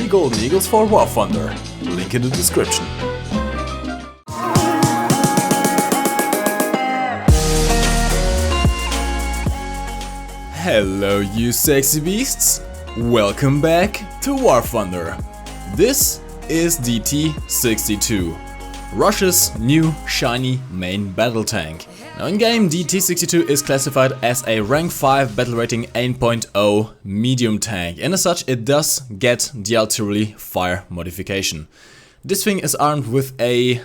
3 Golden Eagles for War Thunder. Link in the description. Hello you sexy beasts! Welcome back to War Thunder. This is the T-62, Russia's new shiny main battle tank. Now in game, the T-62 is classified as a rank 5 battle rating 8.0 medium tank, and as such it does get the artillery fire modification. This thing is armed with a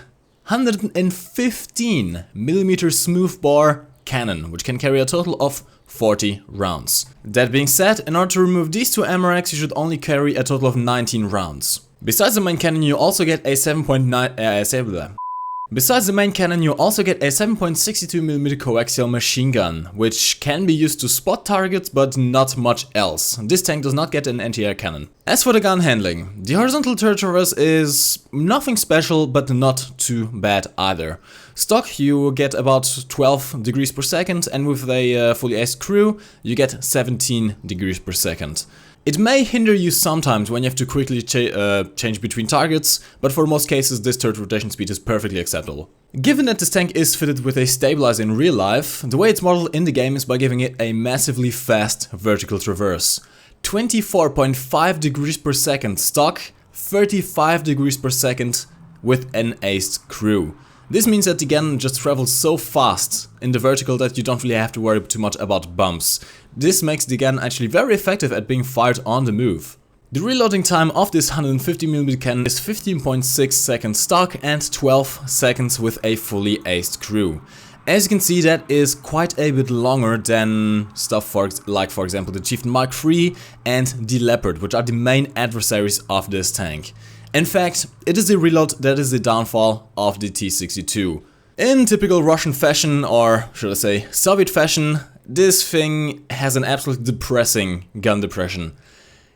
115mm smoothbore cannon, which can carry a total of 40 rounds. That being said, in order to remove these two ammo racks, you should only carry a total of 19 rounds. Besides the main cannon, you also get a 7.62mm coaxial machine gun, which can be used to spot targets, but not much else. This tank does not get an anti-air cannon. As for the gun handling, the horizontal turret traverse is nothing special, but not too bad either. Stock, you get about 12 degrees per second, and with a fully aced crew, you get 17 degrees per second. It may hinder you sometimes when you have to quickly change between targets, but for most cases this turret rotation speed is perfectly acceptable. Given that this tank is fitted with a stabilizer in real life, the way it's modeled in the game is by giving it a massively fast vertical traverse. 24.5 degrees per second stock, 35 degrees per second with an aced crew. This means that the gun just travels so fast in the vertical that you don't really have to worry too much about bumps. This makes the gun actually very effective at being fired on the move. The reloading time of this 150mm cannon is 15.6 seconds stock and 12 seconds with a fully aced crew. As you can see, that is quite a bit longer than stuff like for example the Chieftain Mark III and the Leopard, which are the main adversaries of this tank. In fact, it is the reload that is the downfall of the T-62. In typical Russian fashion, or should I say Soviet fashion, this thing has an absolutely depressing gun depression.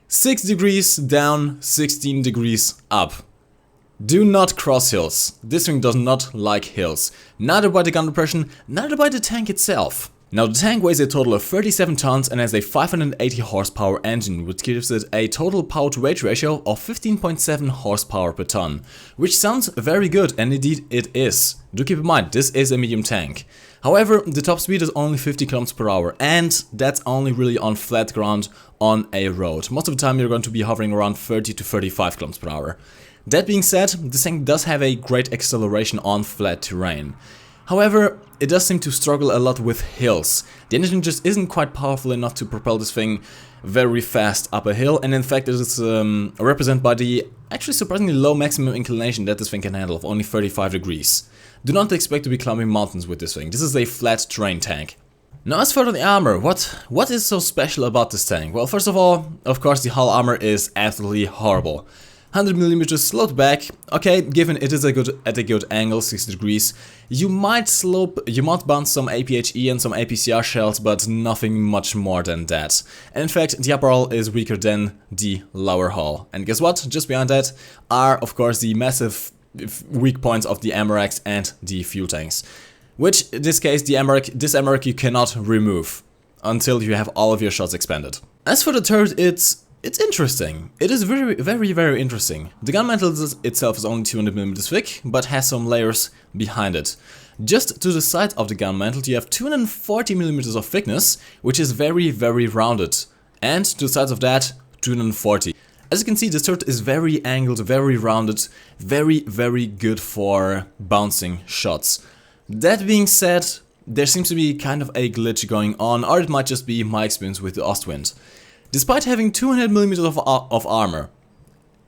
6 degrees down, 16 degrees up. Do not cross hills. This thing does not like hills. Neither by the gun depression, neither by the tank itself. Now the tank weighs a total of 37 tons and has a 580 horsepower engine, which gives it a total power to weight ratio of 15.7 horsepower per ton. Which sounds very good, and indeed it is. Do keep in mind, this is a medium tank. However, the top speed is only 50 km per hour, and that's only really on flat ground on a road. Most of the time you're going to be hovering around 30 to 35 km per hour. That being said, this tank does have a great acceleration on flat terrain. However, it does seem to struggle a lot with hills. The engine just isn't quite powerful enough to propel this thing very fast up a hill, and in fact it is represented by the actually surprisingly low maximum inclination that this thing can handle of only 35 degrees. Do not expect to be climbing mountains with this thing. This is a flat terrain tank. Now as for the armor, what is so special about this tank? Well, first of all, of course the hull armor is absolutely horrible. 100mm sloped back. Okay, given it is at a good angle, 60 degrees, you might bounce some APHE and some APCR shells, but nothing much more than that. And in fact, the upper hull is weaker than the lower hull. And guess what? Just behind that are, of course, the massive weak points of the ammo racks and the fuel tanks. Which, in this case, this ammo rack you cannot remove until you have all of your shots expended. As for the turret, it's interesting. It is very interesting. The gun mantle itself is only 200mm thick, but has some layers behind it. Just to the side of the gun mantle you have 240mm of thickness, which is very rounded. And to the sides of that, 240. As you can see, this turret is very angled, very rounded, very good for bouncing shots. That being said, there seems to be kind of a glitch going on, or it might just be my experience with the Ostwind. Despite having 200mm of armor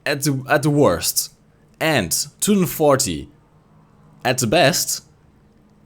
at the worst, and 240 at the best,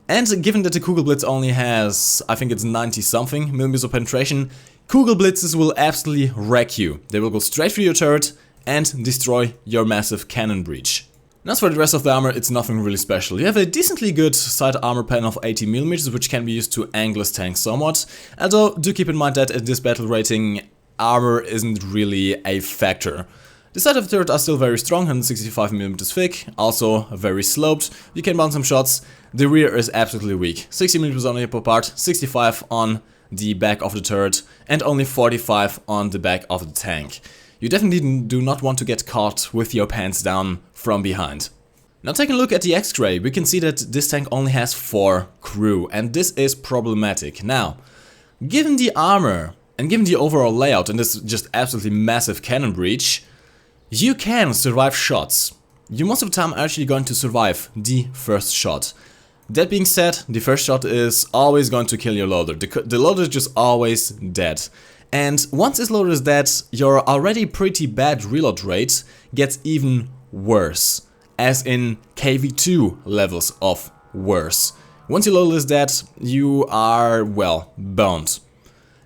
and given that the Kugelblitz only has, I think it's 90 something millimeters of penetration, Kugelblitzes will absolutely wreck you. They will go straight through your turret and destroy your massive cannon breech. And as for the rest of the armor, it's nothing really special. You have a decently good side armor panel of 80mm, which can be used to angle this tank somewhat, although do keep in mind that at this battle rating, armor isn't really a factor. The side of the turret are still very strong, 165mm thick, also very sloped, you can bounce some shots. The rear is absolutely weak, 60mm on the upper part, 65 on the back of the turret, and only 45 on the back of the tank. You definitely do not want to get caught with your pants down from behind. Now taking a look at the X-ray, we can see that this tank only has 4 crew, and this is problematic. Now, given the armor and given the overall layout and this just absolutely massive cannon breach, you can survive shots. You most of the time are actually going to survive the first shot. That being said, the first shot is always going to kill your loader. The loader is just always dead. And once this loader is dead, your already pretty bad reload rate gets even worse. As in KV2 levels of worse. Once your loader is dead, you are, well, boned.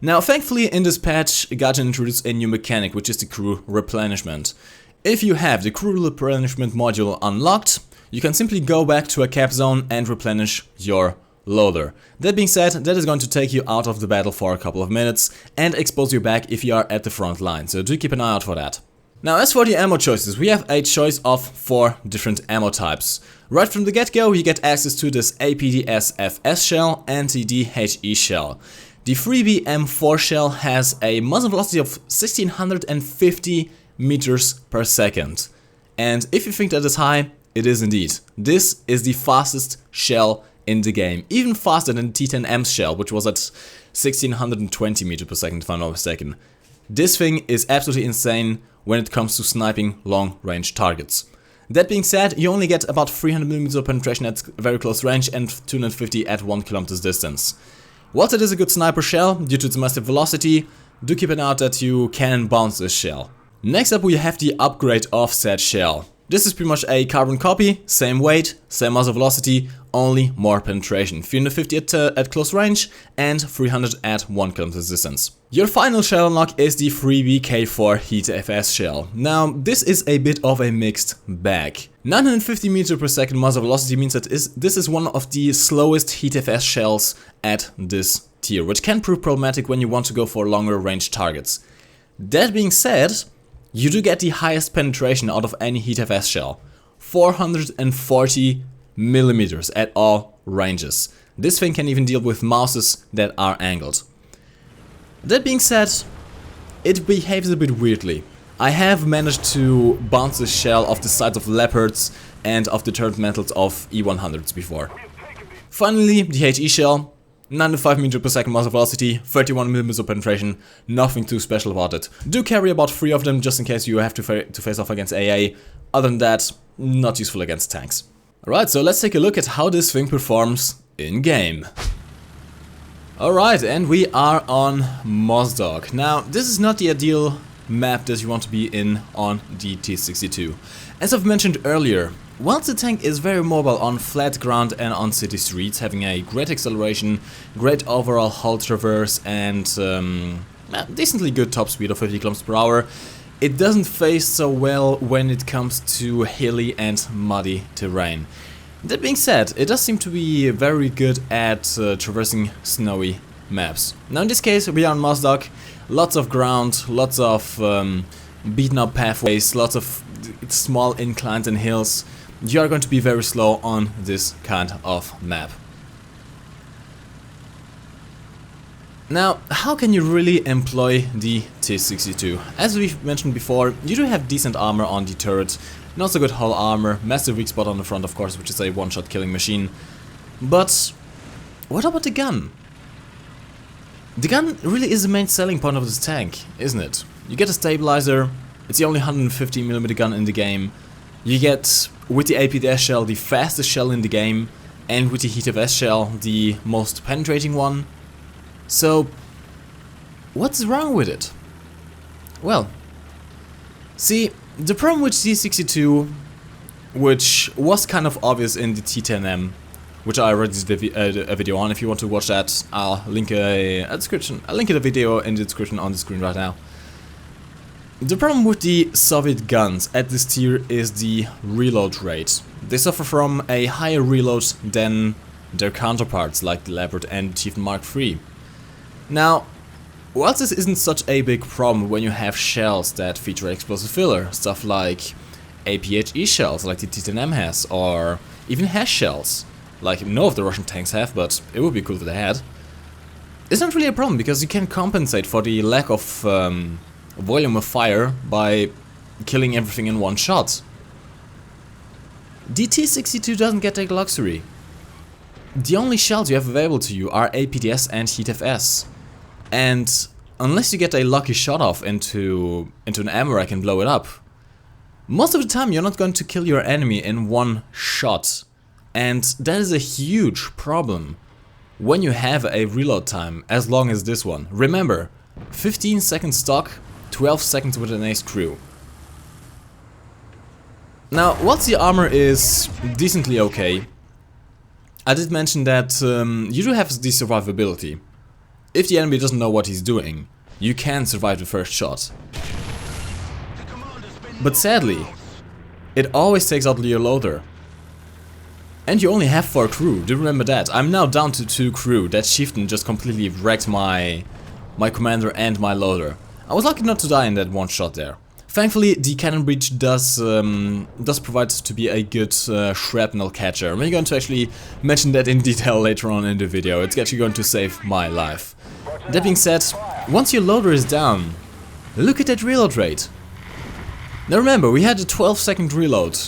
Now, thankfully in this patch, Gaijin introduced a new mechanic, which is the crew replenishment. If you have the crew replenishment module unlocked, you can simply go back to a cap zone and replenish your loader. That being said, that is going to take you out of the battle for a couple of minutes and expose you back if you are at the front line, so do keep an eye out for that. Now, as for the ammo choices, we have a choice of 4 different ammo types. Right from the get-go, you get access to this APDS-FS shell and the DHE shell. The freebie M4 shell has a muzzle velocity of 1650 meters per second. And if you think that is high, it is indeed. This is the fastest shell in the game, even faster than the T-10M's shell, which was at 1620 meters per second if I'm not mistaken. This thing is absolutely insane when it comes to sniping long-range targets. That being said, you only get about 300mm of penetration at very close range and 250 at 1 km distance. Whilst it is a good sniper shell, due to its massive velocity, do keep an eye out that you can bounce this shell. Next up we have the upgrade of said shell. This is pretty much a carbon copy, same weight, same muzzle velocity, only more penetration. 350 at close range and 300 at 1 km distance. Your final shell unlock is the freebie K4 Heat-FS shell. Now, this is a bit of a mixed bag. 950 meters per second muzzle velocity means that this is one of the slowest Heat-FS shells at this tier, which can prove problematic when you want to go for longer range targets. That being said, you do get the highest penetration out of any Heat-FS shell. 440 millimeters at all ranges. This thing can even deal with mouses that are angled. That being said, it behaves a bit weirdly. I have managed to bounce this shell off the sides of Leopards and off the turret mantles of E100s before. Finally, the HE shell. 95 meters per second muzzle velocity, 31mm of penetration, nothing too special about it. Do carry about 3 of them just in case you have to face off against AA. Other than that, not useful against tanks. Alright, so let's take a look at how this thing performs in game. Alright, and we are on Mozdok. Now, this is not the ideal map that you want to be in on the T-62. As I've mentioned earlier, whilst the tank is very mobile on flat ground and on city streets, having a great acceleration, great overall hull traverse and decently good top speed of 50 km per hour, it doesn't face so well when it comes to hilly and muddy terrain. That being said, it does seem to be very good at traversing snowy maps. Now in this case we are on Mozdok, lots of ground, lots of beaten up pathways, lots of small inclines and hills. You are going to be very slow on this kind of map. Now, how can you really employ the T-62? As we've mentioned before, you do have decent armor on the turret, not so good hull armor, massive weak spot on the front of course, which is a one-shot killing machine. But what about the gun? The gun really is the main selling point of this tank, isn't it? You get a stabilizer, it's the only 150mm gun in the game. You get, with the APDS shell, the fastest shell in the game, and with the Heat-FS shell, the most penetrating one. So, what's wrong with it? Well, see, the problem with T-62, which was kind of obvious in the T-10M, which I already did a video on. If you want to watch that, I'll link a description. I'll link a video in the description on the screen right now. The problem with the Soviet guns at this tier is the reload rate. They suffer from a higher reload than their counterparts like the Leopard and Chief Mark III. Now, whilst this isn't such a big problem when you have shells that feature explosive filler, stuff like APHE shells like the T-10M has, or even HES shells, like no of the Russian tanks have, but it would be cool if they had, it's not really a problem because you can compensate for the lack of volume of fire by killing everything in one shot. The T-62 doesn't get that luxury. The only shells you have available to you are APDS and Heat-FS. And unless you get a lucky shot off into an ammo rack and blow it up, most of the time you're not going to kill your enemy in one shot. And that is a huge problem when you have a reload time as long as this one. Remember, 15 seconds stock, 12 seconds with an ace crew. Now, whilst the armor is decently okay, I did mention that you do have the survivability. If the enemy doesn't know what he's doing, you can survive the first shot. But sadly, it always takes out your loader. And you only have 4 crew, do remember that. I'm now down to 2 crew. That chieftain just completely wrecked my commander and my loader. I was lucky not to die in that one shot there. Thankfully, the cannon breach does provide to be a good shrapnel catcher. I'm going to actually mention that in detail later on in the video. It's actually going to save my life. That being said, once your loader is down, look at that reload rate. Now remember, we had a 12-second reload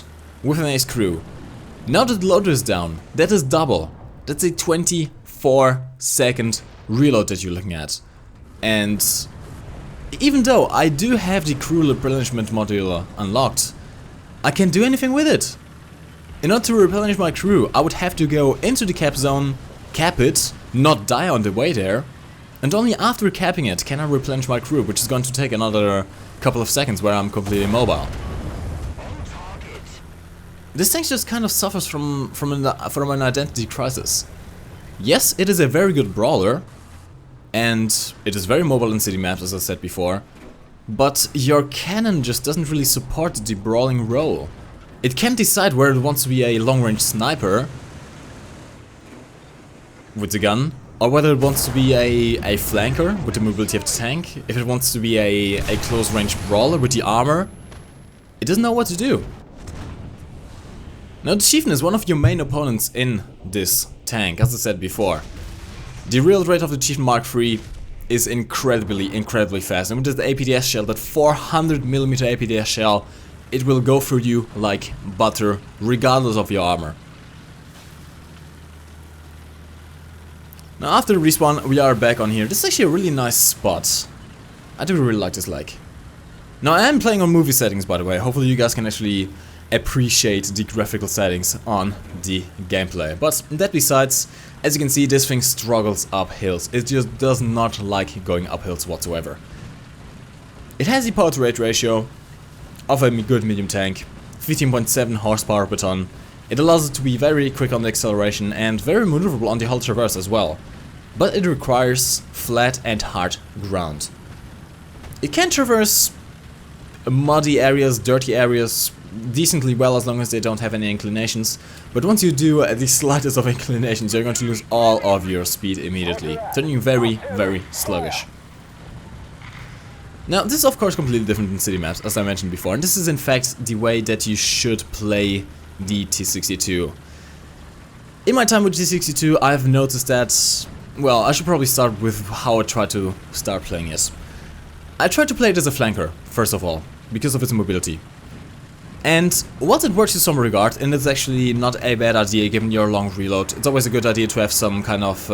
with an ace crew. Now that the loader is down, that is double. That's a 24-second reload that you're looking at. And even though I do have the crew replenishment module unlocked, I can't do anything with it. In order to replenish my crew, I would have to go into the cap zone, cap it, not die on the way there, and only after capping it can I replenish my crew, which is going to take another couple of seconds where I'm completely mobile. This tank just kind of suffers from an identity crisis. Yes, it is a very good brawler, and it is very mobile in city maps, as I said before, but your cannon just doesn't really support the brawling role. It can't decide whether it wants to be a long-range sniper with the gun, or whether it wants to be a flanker with the mobility of the tank, if it wants to be a close-range brawler with the armor. It doesn't know what to do. Now the chieftain is one of your main opponents in this tank, as I said before. The reload rate of the Chieftain Mark III is incredibly fast, and with the APDS shell, that 400mm APDS shell, it will go through you like butter, regardless of your armor. Now after the respawn, we are back on here. This is actually a really nice spot. I do really like this lake. Now I am playing on movie settings, by the way. Hopefully you guys can actually appreciate the graphical settings on the gameplay. But that besides, as you can see, this thing struggles up hills. It just does not like going up hills whatsoever. It has the power to weight ratio of a good medium tank, 15.7 horsepower per ton. It allows it to be very quick on the acceleration and very maneuverable on the hull traverse as well. But it requires flat and hard ground. It can traverse muddy areas, dirty areas decently well as long as they don't have any inclinations, but once you do the slightest of inclinations, you're going to lose all of your speed immediately, turning you very sluggish. Now this is of course completely different in city maps, as I mentioned before, and this is in fact the way that you should play the T-62. In my time with T-62, I've noticed that, well, I should probably start with how I try to start playing it. I try to play it as a flanker, first of all, because of its mobility. And whilst it works in some regard, and it's actually not a bad idea given your long reload, it's always a good idea to have some kind of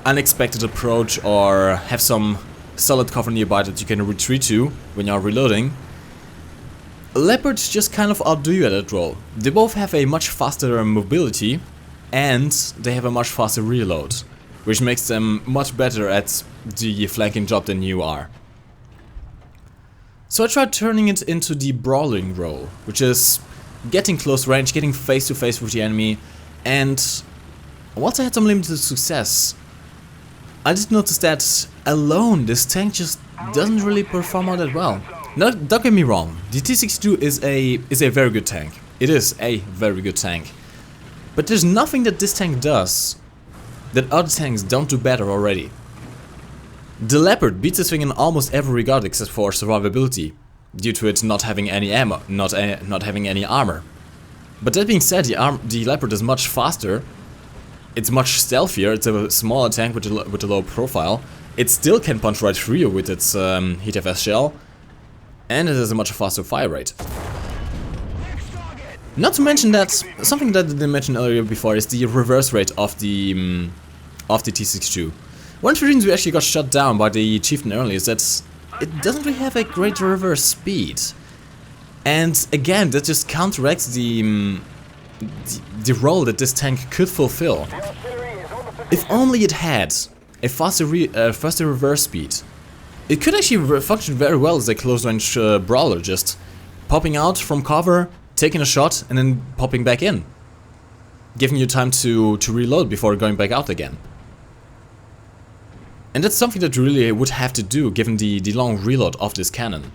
unexpected approach or have some solid cover nearby that you can retreat to when you're reloading. Leopards just kind of outdo you at that role. They both have a much faster mobility and they have a much faster reload, which makes them much better at the flanking job than you are. So I tried turning it into the brawling role, which is getting close range, getting face to face with the enemy, and whilst I had some limited success, I did notice that alone this tank just doesn't really perform all that well. Now, don't get me wrong, the T-62 is a very good tank. It is a very good tank. But there's nothing that this tank does that other tanks don't do better already. The Leopard beats this thing in almost every regard except for survivability, due to it not having any ammo, not having any armor. But that being said, the Leopard is much faster, it's much stealthier, it's a smaller tank with a low profile, It still can punch right through you with its heat-FS shell, and it has a much faster fire rate. Not to mention that, something that I didn't mention earlier before is the reverse rate of the T-62. One of the reasons we actually got shot down by the Chieftain earlier is that it doesn't really have a great reverse speed. And again, that just counteracts the role that this tank could fulfill. If only it had a faster reverse speed, it could actually function very well as a close-range brawler, just popping out from cover, taking a shot, and then popping back in, giving you time to reload before going back out again. And that's something that you really would have to do given the long reload of this cannon.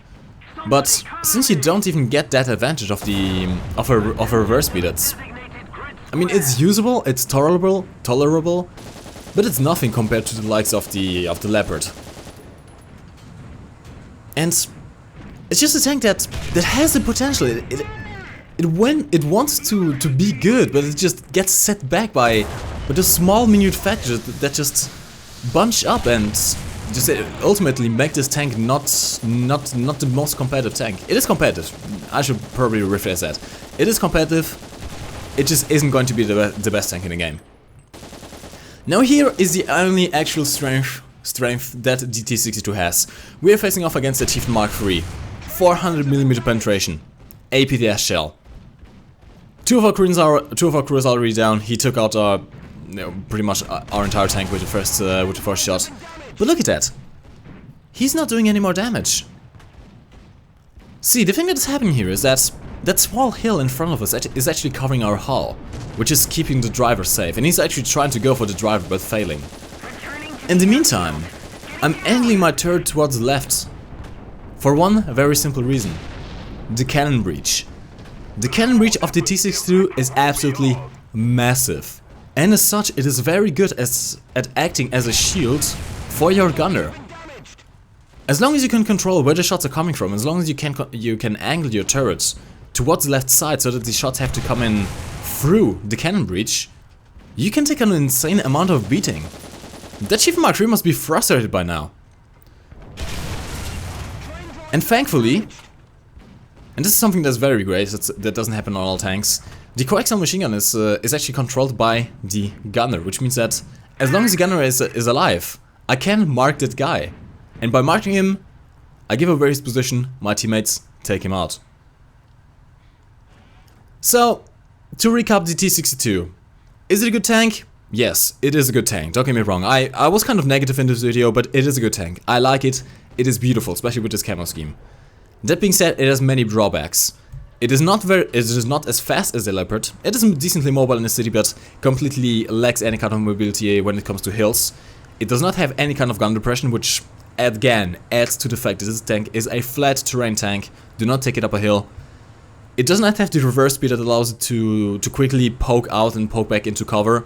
But since you don't even get that advantage of a reverse speed, I mean, it's usable, it's tolerable, but it's nothing compared to the likes of the Leopard. And it's just a tank that has the potential. It wants to be good, but it just gets set back by the small minute factors that just bunch up and just ultimately make this tank not the most competitive tank. It is competitive. I should probably rephrase that. It is competitive. It just isn't going to be the best tank in the game. Now here is the only actual strength that the T-62 has. We are facing off against the Chieftain Mark III. 400mm penetration. APDS shell. Two of our crews are already down. He took out pretty much our entire tank with the first shot. But look at that. He's not doing any more damage. See, the thing that is happening here is that small hill in front of us is actually covering our hull, which is keeping the driver safe, and he's actually trying to go for the driver but failing. In the meantime, I'm angling my turret towards the left. For one very simple reason. The cannon breach. The cannon breach of the T-62 is absolutely massive. And as such, it is very good at acting as a shield for your gunner. As long as you can control where the shots are coming from, as long as you can angle your turrets towards the left side so that the shots have to come in through the cannon breach, you can take an insane amount of beating. That Chieftain Mark III must be frustrated by now. And thankfully, and this is something that's very great, that doesn't happen on all tanks, the coaxial machine gun is actually controlled by the gunner, which means that as long as the gunner is alive, I can mark that guy. And by marking him, I give away his position, my teammates take him out. So, to recap the T-62, is it a good tank? Yes, it is a good tank, don't get me wrong. I was kind of negative in this video, but it is a good tank. I like it, it is beautiful, especially with this camo scheme. That being said, it has many drawbacks. It is not as fast as the Leopard. It is decently mobile in the city, but completely lacks any kind of mobility when it comes to hills. It does not have any kind of gun depression, which again adds to the fact that this tank is a flat terrain tank. Do not take it up a hill. It does not have the reverse speed that allows it to quickly poke out and poke back into cover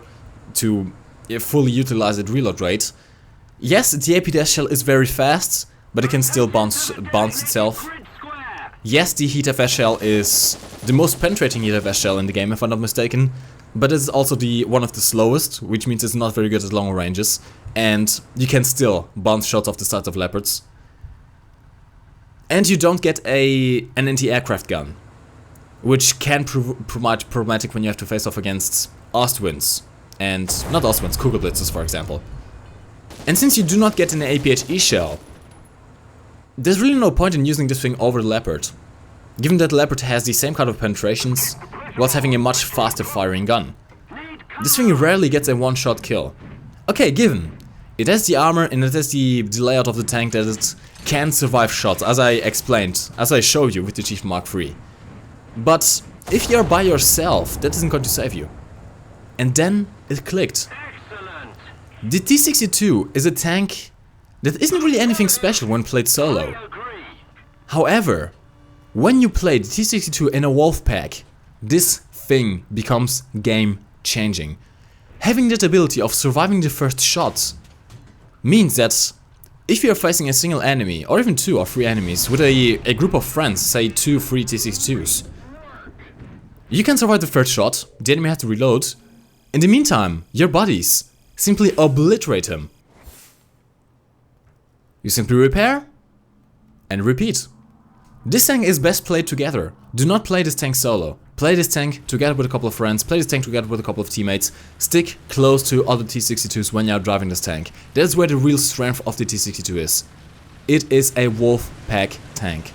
to fully utilize its reload rate. Yes, the APDS shell is very fast, but it can still bounce itself. Yes, the heat-FS shell is the most penetrating heat-FS shell in the game, if I'm not mistaken, but it's also one of the slowest, which means it's not very good at long ranges, and you can still bounce shots off the sides of Leopards. And you don't get an anti-aircraft gun, which can prove problematic when you have to face off against Ostwinds, and not Ostwinds, Kugelblitzes for example. And since you do not get an APHE shell, there's really no point in using this thing over the Leopard, given that the Leopard has the same kind of penetrations, whilst having a much faster firing gun. This thing rarely gets a one-shot kill. Okay, given. It has the armor and it has the layout of the tank that it can survive shots, as I explained, as I showed you with the Chieftain Mark III. But if you're by yourself, that isn't going to save you. And then it clicked. The T-62 is a tank that isn't really anything special when played solo. However, when you play the T-62 in a wolf pack, this thing becomes game changing. Having that ability of surviving the first shot means that if you are facing a single enemy, or even 2 or 3 enemies, with a group of friends, say 2, 3 T-62s, you can survive the first shot, the enemy has to reload. In the meantime, your buddies simply obliterate him. You simply repair and repeat. This tank is best played together. Do not play this tank solo. Play this tank together with a couple of friends, play this tank together with a couple of teammates. Stick close to other T-62s when you are driving this tank. That's where the real strength of the T-62 is. It is a wolf pack tank.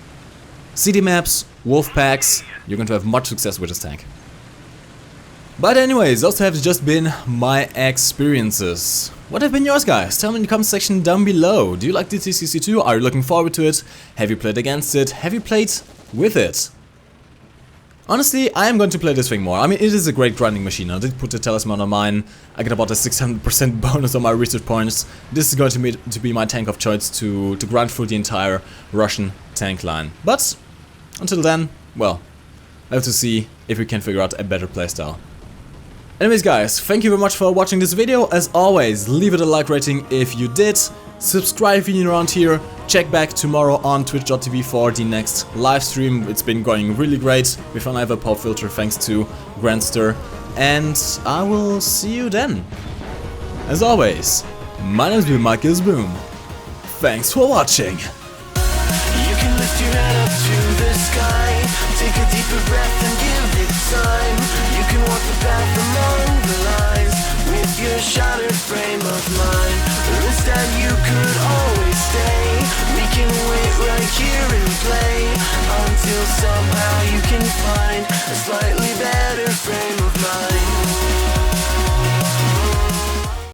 CD maps, wolf packs, you're going to have much success with this tank. But anyways, those have just been my experiences. What have been yours, guys? Tell me in the comment section down below. Do you like the T-62? Are you looking forward to it? Have you played against it? Have you played with it? Honestly, I am going to play this thing more. I mean, it is a great grinding machine. I did put the talisman on mine. I get about a 600% bonus on my research points. This is going to be my tank of choice to grind through the entire Russian tank line. But until then, well, I have to see if we can figure out a better playstyle. Anyways, guys, thank you very much for watching this video. As always, leave it a like rating if you did. Subscribe if you're new around here. Check back tomorrow on twitch.tv for the next live stream. It's been going really great with an Anevo pop filter thanks to Grandster. And I will see you then. As always, my name is MikeGoesBoom. Thanks for watching. You can lift your head up to the sky. Take a deeper breath and give it time. You can walk the path among the lines with your shattered frame of mind. Or instead you could always stay. We can wait right here and play until somehow you can find a slightly